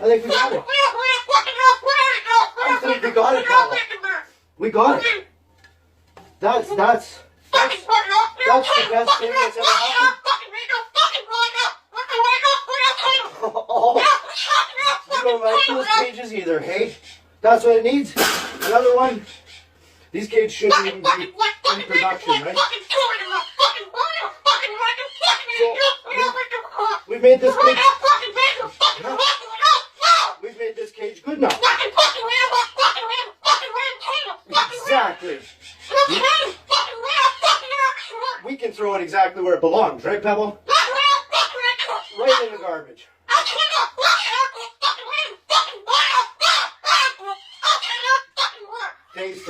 I think we got it. I think we got it, Pablo. We got it. That's the best thing that's ever happened. Oh, you don't like those cages either, hey? That's what it needs. Another one. These cages shouldn't even be in production, right? So, we've made this cage. We've made this cage good now. Exactly. We can throw it exactly where it belongs, right, Pebble? Right in the garbage. Thanks,